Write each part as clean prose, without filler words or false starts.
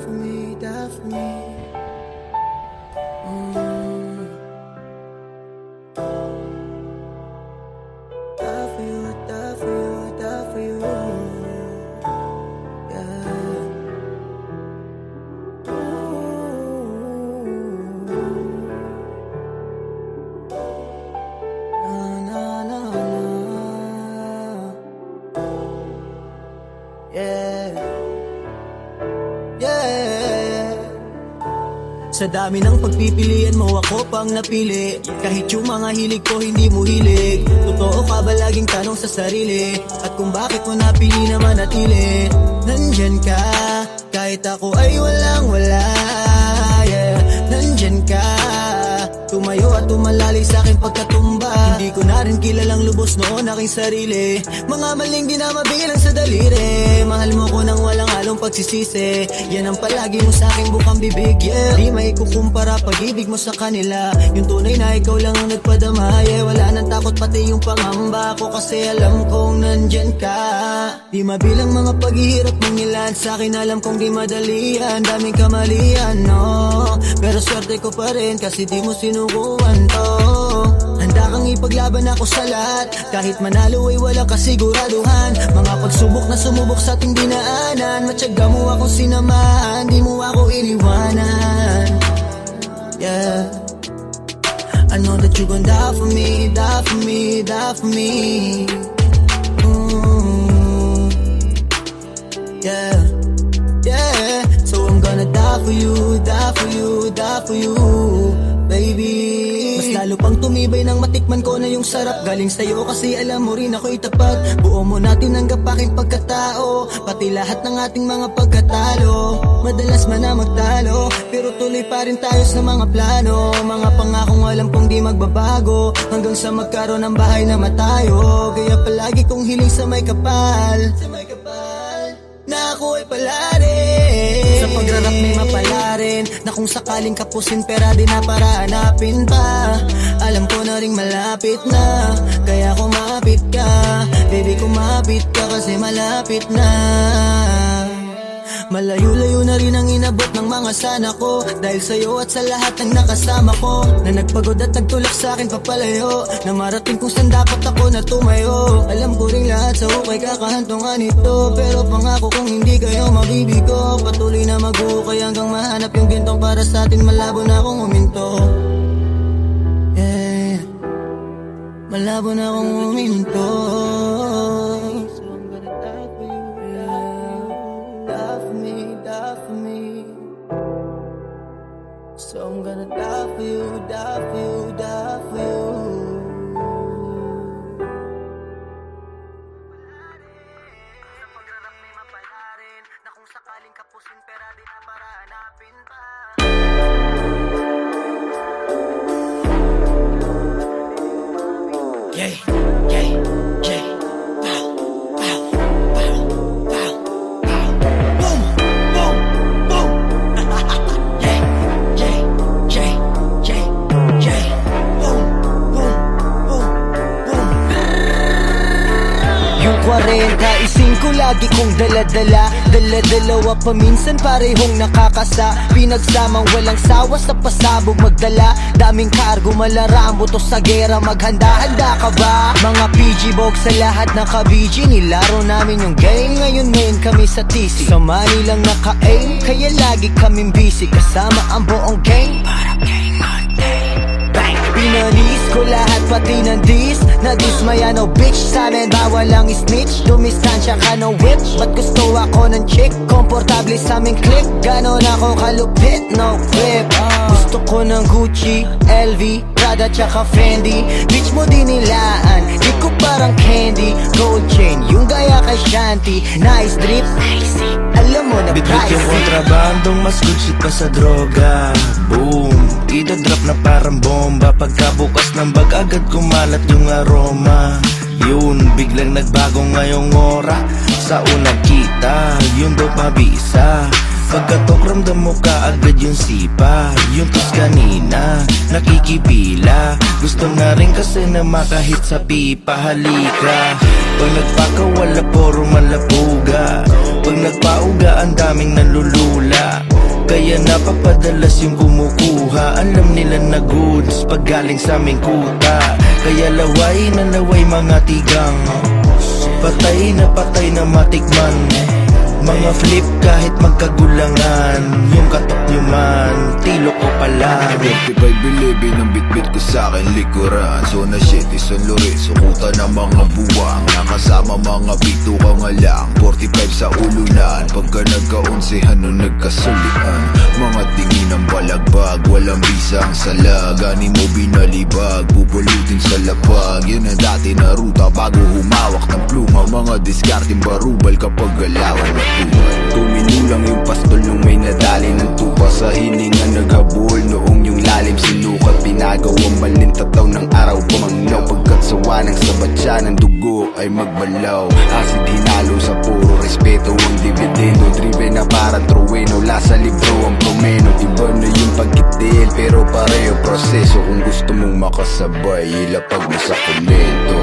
for me, die for me. Die for you, die for you, die for you. Sa dami ng pagpipilian mo, ako pang napili. Kahit yung mga hilig ko hindi mo hilig. Totoo ka ba laging tanong sa sarili? At kung bakit mo napili na manatili? Nandyan ka, kahit ako ay walang wala. Nandyan ka, tumayo at tumalalay sa akin pagkatumba. Hindi ko na rin kilalang lubos noon aking sarili. Mga maling di na mabilang sa daliri. Mahal mo ko nang walang halong pagsisisi. Yan ang palagi mo sa aking bukang bibig, yeah. Di may kukumpara pag-ibig mo sa kanila. Yung tunay na ikaw lang ang nagpadama, yeah. Wala nang takot pati yung pangamba ko, kasi alam kong nandyan ka. Di mabilang mga paghihirap mong nilan sa akin, alam kong di madali yan. Daming kamalian, no, pero swerte ko pa rin kasi di mo sinukuhan to. Handa kang ipaglaban ako sa lahat, kahit manalo ay walang kasiguraduhan. Mga pagsubok na sumubok sa ating dinaanan, matyaga mo akong sinamahan, di mo ako iniwanan, yeah. I know that you gon' die for me, die for me, die for me. Yeah, yeah. So I'm gonna die for you, die for you, die for you, baby. Mas lalo pang tumibay nang matikman ko na yung sarap galing sa'yo, kasi alam mo rin ako'y tapat. Buo mo na tinanggap aking pagkatao, pati lahat ng ating mga pagkatalo. Madalas man na magtalo, pero tuloy pa rin tayo sa mga plano. Mga pangakong alam kong di magbabago, hanggang sa magkaroon ng bahay na matayo. Kaya palagi kong hiling sa may kapal, na ako ay palarin. Sa pagrarap may mapalarin, na kung sakaling kapusin pera di na para hanapin pa. Alam ko na ring malapit na, kaya kumapit ka. Baby kumapit ka kasi malapit na. Malayo-layo na rin ang inabot ng mga sana ko, dahil sa'yo at sa lahat ng nakasama ko, na nagpagod at nagtulak sa'kin papalayo, na marating kung saan dapat ako na tumayo. Alam ko rin lahat sa hukay kakahantungan ito, pero pangako kung hindi kayo mabibigo. Patuloy na mag-ukay hanggang mahanap yung gintong para sa atin. Malabo na akong huminto, yeah. Malabo na akong huminto. So I'm gonna die for you, die for you, die for you. Sa pagrarap may mapalarin, na kung sakaling kapusin pera di na para hanapin pa. Yay, yay, yay. Pow, pow, pow, pow, pow. Boom, boom, boom. Yung 40 ising ko lagi kong dala-dala, dala-dalawa paminsan parehong nakakasa. Pinagsamang walang sawa sa pasabog magdala, daming kargo malarambo to sa gera. Maghanda-handa ka ba? Mga PG bog sa lahat ng ka-BG, nilaro namin yung game. Ngayon main kami sa TC, sa Manilang naka-aim, kaya lagi kaming busy kasama ang buong gang. Para game all day. Pinanis ko lahat pati ng dis, nadismaya no bitch. Sa amin bawal lang snitch, dumistansya ka no whip. Ba't gusto ako ng chick, komportable sa aming click. Ganon ako kalupit, no clip. Gusto ko ng Gucci, LV, Prada tsaka Fendi. Bitch mo dinilaan, di ko parang candy. Gold chain, yung gaya kay Shanty. Nice drip, alam mo na Bidrit yung kontrabandong mas good shit pa sa droga. Boom, idadrop na parang bomba. Pagkabukas ng bag agad kumalat yung aroma. Yun, biglang nagbago ngayong ora. Sa unang kita, yun daw mabisa. Pagkatok ramdam mo ka agad yung sipa. Yung tos kanina, nakikipila. Gusto na rin kasi na makahit sa pipa. Halika, pag nagpakawala puro malapuga. Pag nagpauga ang daming nalulula. Kaya napapadalas yung kumukuha. Alam nila na goods pag galing sa aming kuta. Kaya laway na laway mga tigang, patay na matikman. Mga flip kahit magkagulangan, yung katok nyo man, tilo ko pala. 45 bilibin ang bitbit ko sa'kin likuran. So na shit isang lori, sukutan ng mga buwang. Nakasama mga bito ka nga lang, 45 sa ulunan. Pagka nagka-11 nung nagkasulian. Mga tingin ng balagbag, walang bisang salag. Ani mo binalibag, pupulutin sa lapag. Yun ang dati na ruta bago humawak ng pluma. Mga diskarting barubal kapag galawan na tuman. Tuminulang yung pastol nung may nadali ng tupa sa hininga naghabol. Noong yung lalim sinukat, pinagawang malintataw ng araw pumanglaw. Pagkat sawa ng sabatya ng dugo ay magbalaw. Asid hinalo sa puro respeto ang dividendo. Driven na parang trueno, lasa libro ang promeno. Iba na yung pagkitil pero pareho proseso. Kung gusto mong makasabay, ilapag mo sa komento.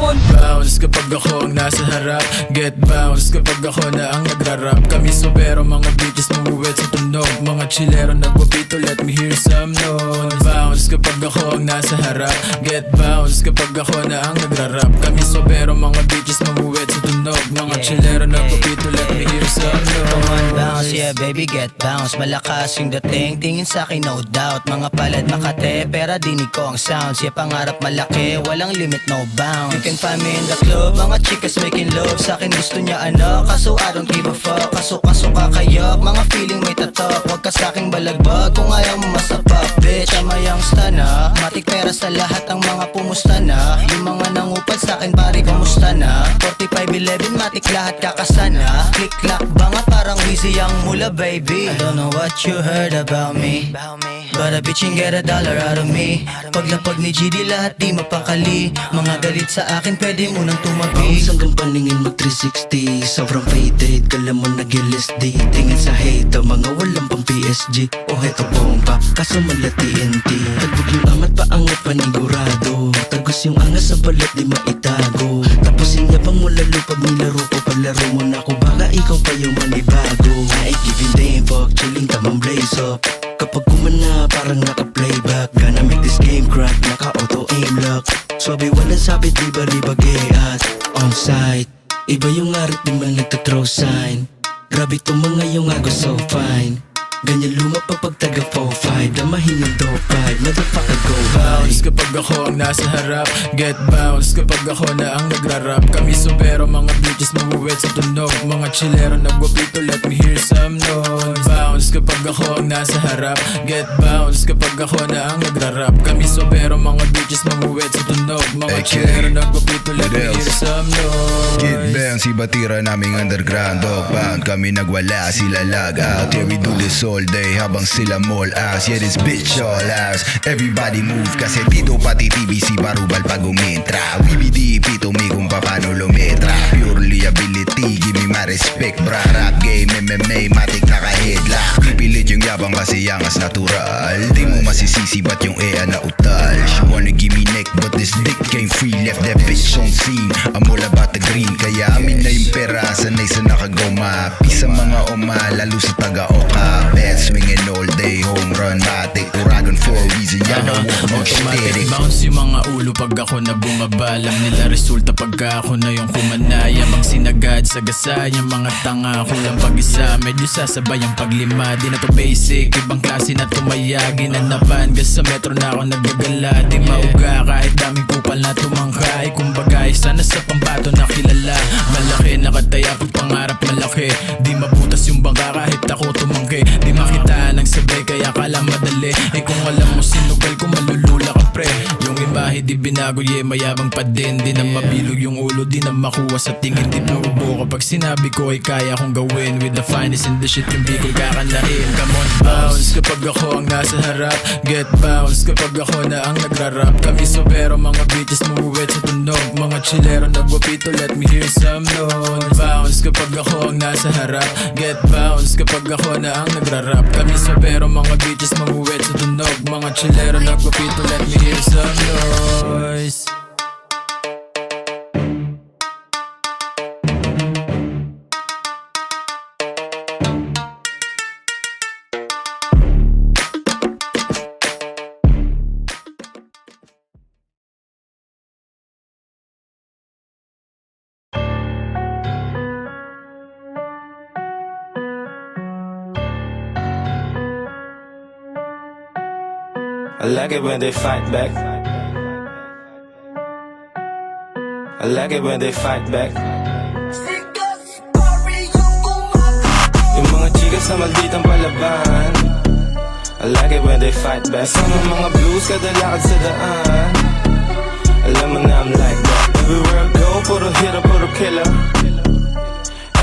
Bounce kapag ako ang nasa harap, get bounce kapag ako na ang nagrarap. Kami sobero, mga bitches mamuwet sa tunog. Mga chillero nagwapito, let me hear some noise. Bounce kapag ako ang nasa harap, get bounce kapag ako na ang nagrarap. Kami sobero, mga bitches mamuwet sa tunog. Mga chillero nagwapito, let me hear some noise. Come on bounce, yeah baby get bounce. Malakas yung dating, tingin sa'kin no doubt. Mga palad Makate, pera dinig ko ang sounds. Yeah pangarap malaki, walang limit no bounds. You can find me in the club, mga chicas making love. Sa'kin gusto niya ano, kaso I don't give a fuck. Kaso kakayok, mga feeling may tatak. Huwag ka sa'king balagbag kung ayaw mo masapak. Bitch, I'm a youngster na, matik pera sa lahat ang mga pumusta na. Yung mga nangupad sa'kin pare kamusta na. 45-11 matik lahat kakasana. Click-clack banga parang Weezy ang mula baby. I don't know what you heard about me, but a bitch can get $1 out of me. Paglapag ni GD lahat di mapakali. Mga galit sa akin pwede mo nang tumabi. Bounce hanggang paningin mag 360. Sobrang faded, kala mo nag-LSD. Tingin sa hate, mga walang pang PSG. O heto bomba, kaso mala TNT. Tagbog yung amat, paangat panigurado. Tagos yung angas sa balat, di maitago. Tapusin niya pang mula lupag nilaro ko. Palaro mo na ko, baka ikaw pa yung manibago. I ain't giving damn fuck, chilling tamang blaze up. Kapag kumana, parang naka-playback. Gonna make this game crack, naka-auto-aim lock. Swabe walang sabit, liba-liba gay at on-site. Iba yung arit, di man nagta-throw sign. Grabe itong mga yung ago so fine. Ganyan lumapag pag taga 4-5. Damahin yung dope vibe, motherfucker go Bounce vibe. kapag ako ang nasa harap, get bounce kapag ako na ang nagrarap. Kami sobero, mga bitches mamuwet sa tunog. Mga chillero nagwapito, let me hear some noise. Bounce kapag ako ang nasa harap, get bounce kapag ako na ang nagrarap. Kami sobero, mga bitches mamuwet sa tunog. Mga chillero nagwapito, let me hear some noise. Get bounce, iba tira naming underground. Dog pound, kami nagwala, sila lag out. Yeah, we do this all day habang sila mall ass. Yeah, this bitch all ass. Everybody move kasi dito pati TBC barubal pag umintra. WBD pito mi kung paano lumetra. Purely ability, give me my respect bra. Rap game, MMA, matik naka-headlock. Pipilit yung yabang kasi yangas natural. Di mo masisisi ba't yung EA na utal. She wanna give me neck but this dick came free. Left that bitch on scene, I'm all about the green. Kaya amin na yung pera, sanay sa nakagoma. Pisa mga oma, lalo sa taga-oka. Bad swinging all day, home run, matik. Uragon for a reason, yan ang walk Automatic steady. bounce yung mga ulo pag ako na bumaba. Alam nila resulta pagka ako na yung kumanaya. Magsinagad sa gasa yung mga tanga. Kulang pag-isa, medyo sasabay ang paglima. Di na to basic, ibang klase na tumaya. Ginanapan, gas sa metro na ako nagagala. Di mauga kahit daming kupal na tumangkay. Kumbaga isa na sa pambato na kilala. Malaki nakataya pag pangarap malaki. Di mabutas yung bangka kahit ako tumangki. Di makita ng sabay kaya kala madali. Eh kung alam mo sinugal ko malulula ka pre. Yung imahe di binago, yeah, mayabang pa din. Di na mabilog yung ulo, di na makuha sa tingin. Di naubo kapag sinabi ko ay kaya kong gawin. With the finest in the shit, yung bigol kakanain. Come on, bounce kapag ako ang nasa harap. Get bounce kapag ako na ang nagrarap. Kami sobero, mga bitches mumuwet sa tunog. Mga chilero nagwapito, let me hear some noise. Bounce kapag ako ang nasa harap. Get bounce kapag ako na ang nagrarap. Kami sobero, mga bitches mumuwet sa tunog. Mga chilero nagwapito, let me hear some noise. I like it when they fight back. I like it when they fight back. Yung mga chika sa malditang palaban. I like it when they fight back. Sama mga blues kada lakad sa daan. Alam mo na I'm like that. Everywhere I go, puro hira, puro killer.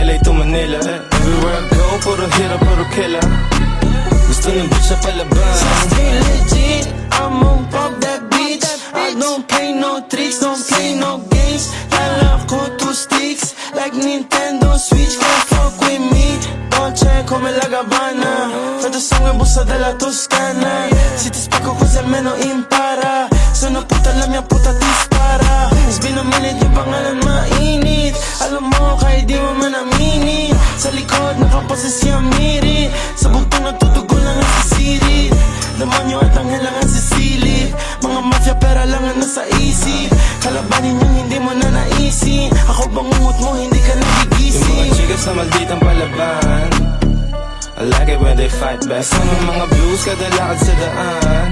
LA to Manila. Everywhere I go, puro hira, puro killer. Gusto ng bitch sa palaban. Stay legit, I'm on pop that bitch. I don't play no tricks, don't play no games. Lala ko 2 sticks, like Nintendo Switch. Can't fuck with me, Dolce come la Gabbana. Vedo sangue in busta della Toscana. Se ti spacco così almeno impara. Sono puta, la mia puta ti spara. It's been a minute, yung pangalan mainit. Alam mo, kahit di mo man aminin. Sa likod, nakapasa siya miri. Sa bugtong nagtutugo lang ang sisirit. Demonyo at anghel lang ang sisilip. Mga mafia pera lang ang nasa isip. Kalabanin yung hindi mo na naisip. Ako bangungot mo, hindi ka Yung mga nagigising. chika sa malditang palaban. I like it when they fight back. Sama mga blues kada lakad sa daan.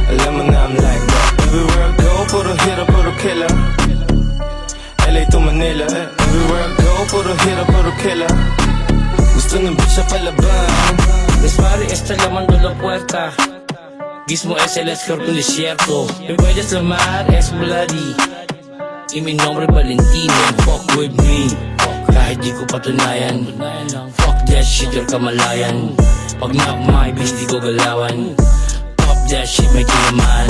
Alam mo na I'm like that. Everywhere I go, puro hira, puro killer. LA to Manila. Everywhere I go, puro hira, puro killer. Gusto ng bitch sa palaban. Dispari, está llamando la puerta. Gizmo es el escorpión desierto. Me puedes llamar, es bloody. Y mi nombre Valentino. Fuck with me. Kahit di ko patunayan. Fuck that shit, you're kamalayan. Pag knock my bitch, di ko galawan. Pop that shit, may kinaman.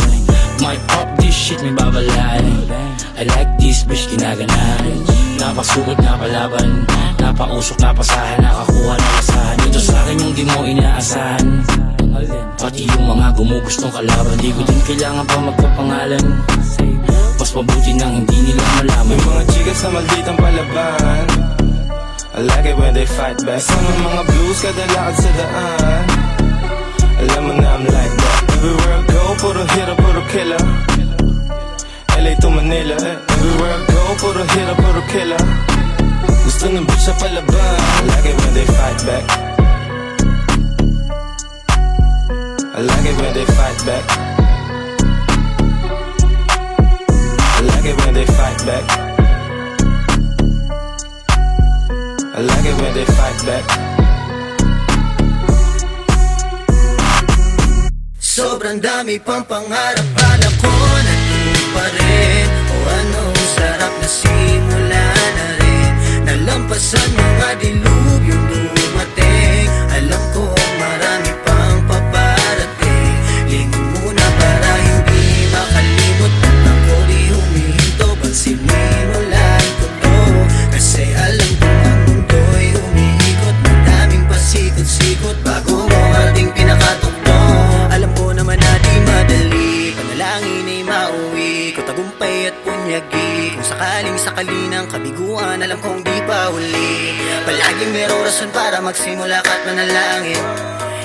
My pop this shit, may babalaan. I like this bitch, ginaganan. Napasugod, napalaban. Napausok, napasahan. Nakakuha ng asahan. Ito sa'kin yung di mo inaasahan. Pati yung mga gumugustong kalaban. Di ko din kailangan pa magpapangalan. Mas mabuti nang hindi nila malaman. Yung mga chika sa malditang palaban. I like it when they fight back. Sama mga blues kada lakad sa daan. Alam mo na I'm like that. Everywhere I go, puro hira, puro killer. LA to Manila. Everywhere I go, puro hira, puro killer. Gusto ng bitch sa palaban. I like it when they fight back. I like it when they fight back. I like it when they fight back. I like it when they fight back. Sobrang dami pang pangarap, kala ko nandun pa rin. O ano, sarap na simula na rin. Nalampasan mga dilubyong dumating. Alam ko marami pang paparating. Lingon muna para hindi makalimot. At ako di humihinto pag sinimulan ko to. Kasi alam ko ang mundo'y umiikot. Madaming pasikot-sikot bago mo ating pinakatukto. Alam ko naman na di madali. Panalangin ay mauwi ko tagumpay at punyagi. Kung sakaling sakali ng kabiguan, alam kong di pa huli. Palaging merong rason para magsimula ka't manalangin.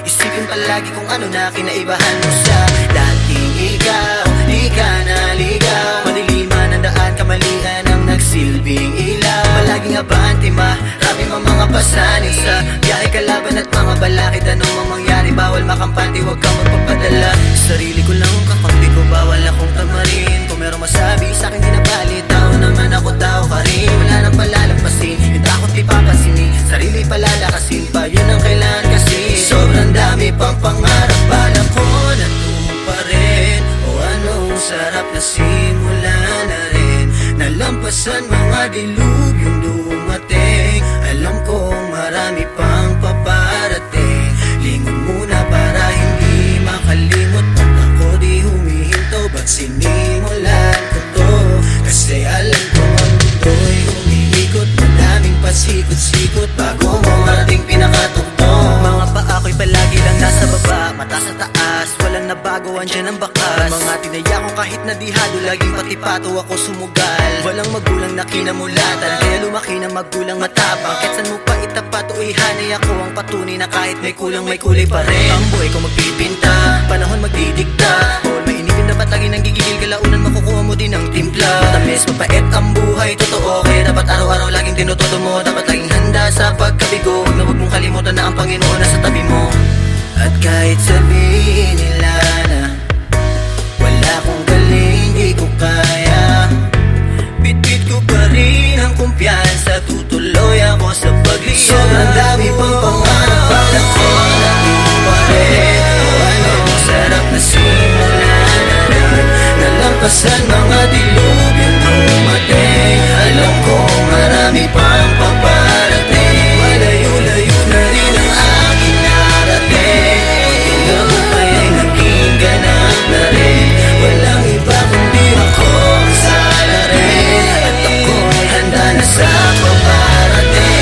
Isipin palagi kung ano na kinaibahan mo sa dating ikaw. Di ka naligaw, madiliman ang daan, kamalian ang nagsilbing ilaw. Palaging abante, marami mga pasanin sa biyahe, kalaban at mga balakid. Anong mang mangyari, bawal makampante, huwag kang magpapadala. Sarili ko lang ang kakampi ko, bawal akong tamarin. Kung merong masabi sa'kin di nabalit, tao naman ako, tao ka rin. Wala nang palalampasin, yung takot di papasinin. Sarili palalakasin pa, yun ang kailangan kasi. Sobrang dami pang pangarap, alam ko nandun pa rin. O anong sarap na nasimula na rin. Nalampasan mga dilubyong dumating. Alam kong marami pang paparating. Lingon muna para hindi makalimot. At ako di humihinto, ba't sinimulan ko to? Kasi alam ko ang mundo'y umiikot. Madaming pasikot-sikot bago mo marating pinakatugtong. Mga paa ko'y palagi lang nasa baba, mata sa taas, walang nabago, andyan ang bakas. Mga tinaya ko kahit nadihado, laging patipato ako sumugal. Walang magulang na kinamulatan, kaya lumaki na magulang matapang. Kahit saan mo pa itapat o ihanay, ako ang patunay na kahit may kulang may kulay pa rin. Ang buhay ko magpipinta, panahon magdidikta. All mainipin dapat lagi nang gigigil, kalaunan makukuha mo din ang timpla. Matamis, mapait ang buhay, totoo. Kaya dapat araw-araw laging tinutodo mo. Dapat laging handa sa pagkabigo. Huwag na huwag mong kalimutan na ang Panginoon nasa tabi mo. At kahit sabihin nila na wala kong galing, di ko kaya, bit-bit ko pa rin ang kumpiyansa. Tutuloy ako sa pagliya. Sobrang dami pang pangarap, para ko na di pa rin. Ano, sarap na simula na rin. Nalampasan mga dilubyong dumating. Alam kong marami pang paparating. Malayo-layo na rin ang aking narating. Ilang upay ay naging ganap na rin. Walang iba kundi ako ang salarin. At ako'y handa na sa paparating.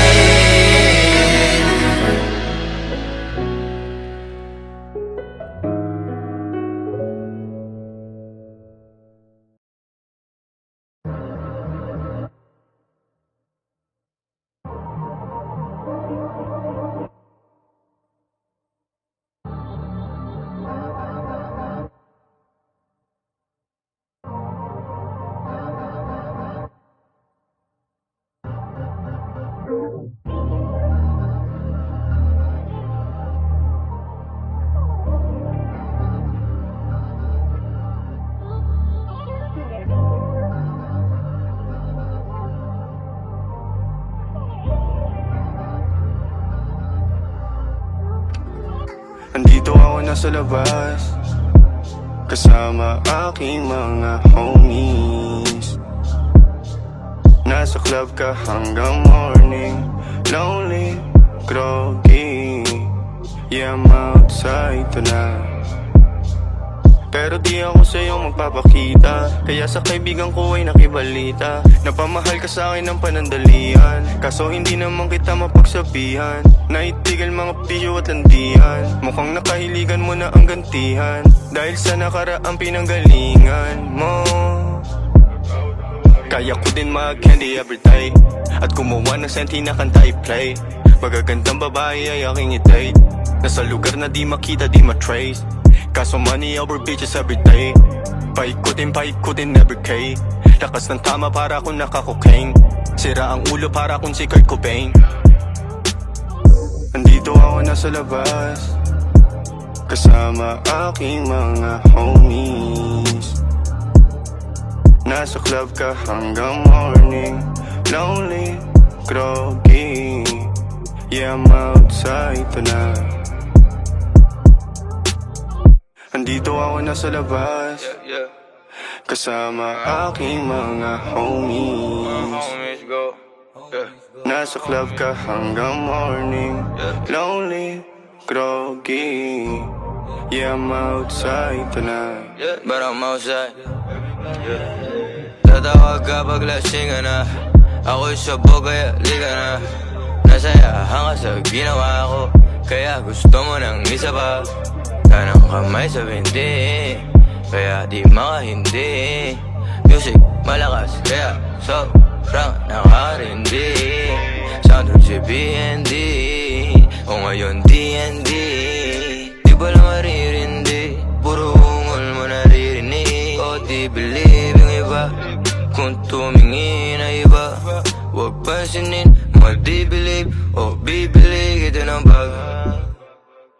Andito ako nasa labas, kasama aking mga homies. Nasa club ka hanggang morning, lonely, groggy. Yeah, I'm outside tonight. Pero di ako sa'yo magpapakita, kaya sa kaibigan ko ay nakibalita. Napamahal ka sa'kin ng panandalian, kaso hindi naman kita mapagsabihan. Naitigil mga pisyo at landian, mukhang nakahiligan mo na ang gantihan. Dahil sa nakaraang pinanggalingan mo, kaya ko din mag-candy everyday, at kumuha ng senti na kanta i-play. Magagandang babae ay aking i-date, nasa lugar na di makita, di matrace. Kaso money over bitches everyday, paikutin every K. Lakas ng tama para akong naka-cocaine, sira ang ulo para akong si Kurt Cobain. Andito ako nasa labas, kasama aking mga homies. Nasa club ka hanggang morning, lonely, groggy. Yeah, I'm outside tonight. Andito ako nasa labas, kasama aking mga homies. Nasa club ka hanggang morning, lonely, groggy. Yeah, I'm outside tonight. But I'm outside. Tatawag kapag lasing ka na, ako'y sabog kaya liga na. Nasayahan ka sa ginawa ko, kaya gusto mo ng isa pa. Kanang kamay sa bindi, kaya di makahindi. Music malakas, kaya sobrang nakarindi. Soundtrack si BND, o ngayon DND. Di ba lang maririndi, puro ungol mo naririnig. O di believe yung iba, kung tumingin na iba. Huwag pansinin, mag-di-believe o bibili kita ng bag.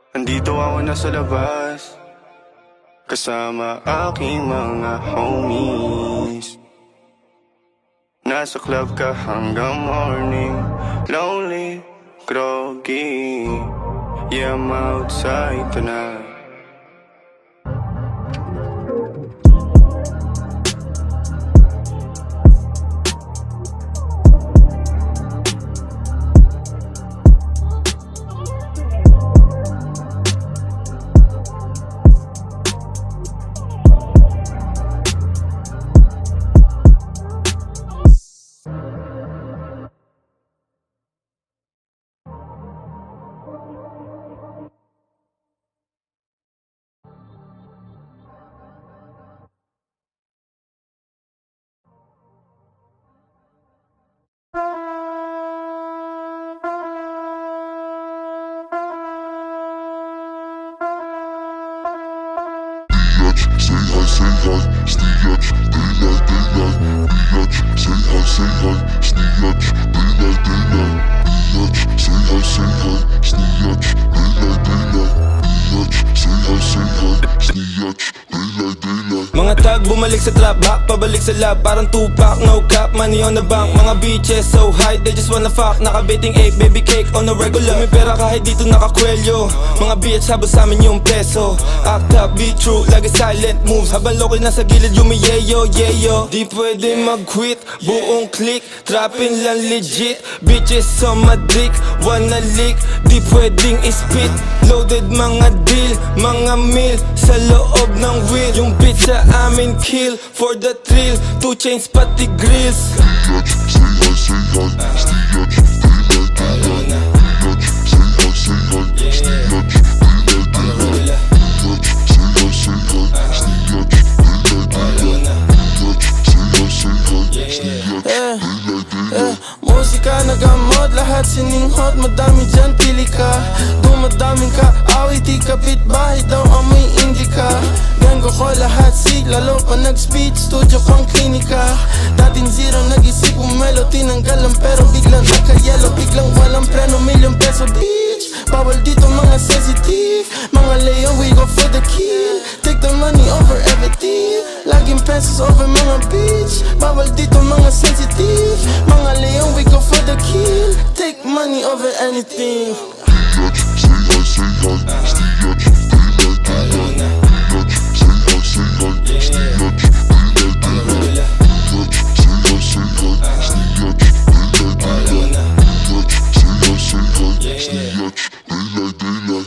Andito ako nasa labas, kasama aking mga homies. Nasa club ka hanggang morning, lonely, groggy. Yeah, I'm outside tonight. Mga tag bumalik sa trap, back pabalik sa lab. Parang Tupac, no cap, money on the bank. Mga bitches so high, they just wanna fuck. Nakabiting 8, baby cake on a regular. May pera kahit dito nakakwelyo. Mga bitch habang sa amin yung peso. Act up, be true, lagi silent moves. Habang local nasa gilid yumiyeyo, yeyo. Di pwede mag-quit, buong click. Trapping lang legit, bitches on my dick. Wanna lick, di pwedeng ispit. Loaded mga deal, mga meal sa loob ng wheel. Yung bitch sa amin kill for the thrill. 2 chains pati grills. Musika nagamot, lahat sininghot. Madami dyan, pili ka. Dumadaming ka, awit, di kapit bahay daw amoy indika. Ganggo ko lahat sig, lalo pa nag-speed. Studio pang klinika. Dating zero, nag-isip umelo. Tinanggal ang pero biglang nagka-yellow. Biglang walang preno, ₱1,000,000 bitch. Bawal dito mga sensitive. Mga leon, we go for the kill. Take the money over everything. Laging pesos over mga bitch. Bawal dito mga sensitive. Mga leon, we go for the kill. Take money over anything.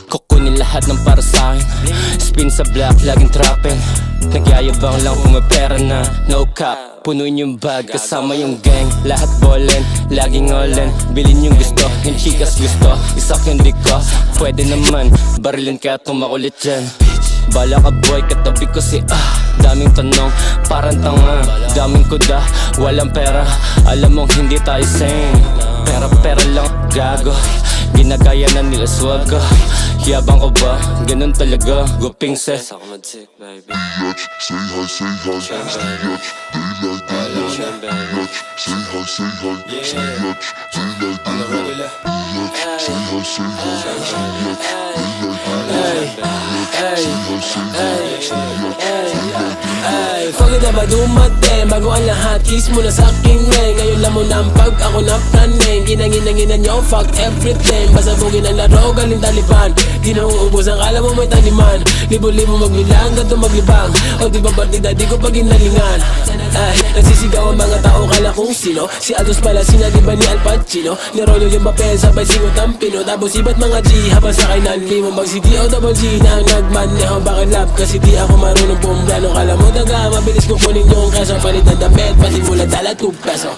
Kukunin lahat ng para sa'kin. Spin sa black, laging trapping. Nagyayabang lang kung may pera na. No cap, punuin yung bag kasama yung gang. Lahat ballin, laging all-in. Bilin yung gusto, yung chikas gusto. Isak yung di ko, pwede naman. Barilin ka at makulit dyan. Bala ka boy, katabi ko si daming tanong, parang tanga. Daming kuda, walang pera. Alam mong hindi tayo sane. Pera lang, gago. Ginagaya na nila swag ko. Yabang ko ba? Ganun talaga. Guping se. Fuck it na ba dumating? Bago ang lahat, kiss mo na sa akin ngayon. Ngayon lang mo na ang pag ako na planning. Ginanginan nyo, fuck everything. Pasabugin ang laro, galing Taliban. Di na uubos ang kala mo may taniman. Libo-libo magbilang, ganito maglibang. O di ba partida, di ko pag inalingan. Ay, nagsisigaw ang mga tao, kala kung sino. Si Ados pala, sinaliban ni Al Pacino. Ni Rollo yung papel, sabay singot ang pino. Tapos iba't mga G, habang sakay ng limo. Mag-CD o double G na nagmaneho. Bakit lap, kasi di ako marunong pumplano. Kala mo daga, mabilis ko kunin yung keso. Palit ng damit, pati mula dala 2 peso.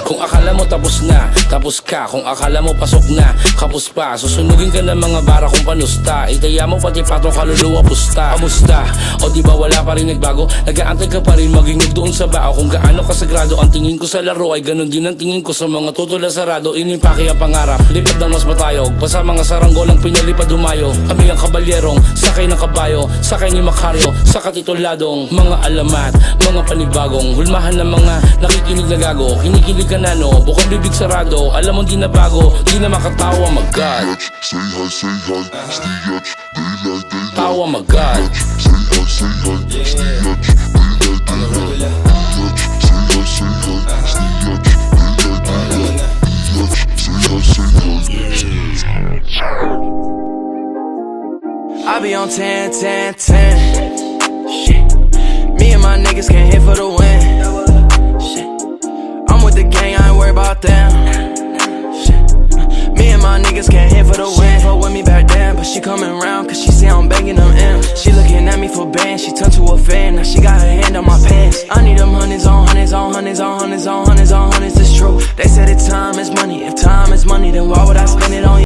Kung akala mo tapos na, tapos ka. Kung akala mo pasok na, kapos pa. Susunugin ka ng mga bara kung panusta. Itaya mo pati patong kaluluwa pusta. Kamusta? O di ba wala pa rin nagbago? Nag-aantay ka pa rin maging doon sa bao. Kung gaano kasagrado ang tingin ko sa laro, ay ganun din ang tingin ko sa mga tutula sarado. Inimpake ang pangarap, lipad ng mas matayog. Basta mga saranggolang pinalipad humayo. Kami ang kabalyerong, sakay ng kabayo. Sakay ni Macario, sa katituladong. Mga alamat, mga panibagong. Hulmahan ng mga nakikinig na gago. Kinikilig ka na no, bukang bibig sarado. Alam mo di na bago, di na makatawa mag-God. Tawa mag-God. I be on 10, 10, 10. Me and my niggas can't hit for the win. I'm with the gang, I ain't worried about them. Me and my niggas can't hit for the win. Fuck with me back then, but she coming round cause she see I'm banging them in. She looking at me for bands, she turned to a fan. Now she got her hand on my pants. I need them hundreds on hundreds on hundreds on hundreds on hundreds on hundreds, it's true. They said that time is money, if time is money, then why would I spend it on you?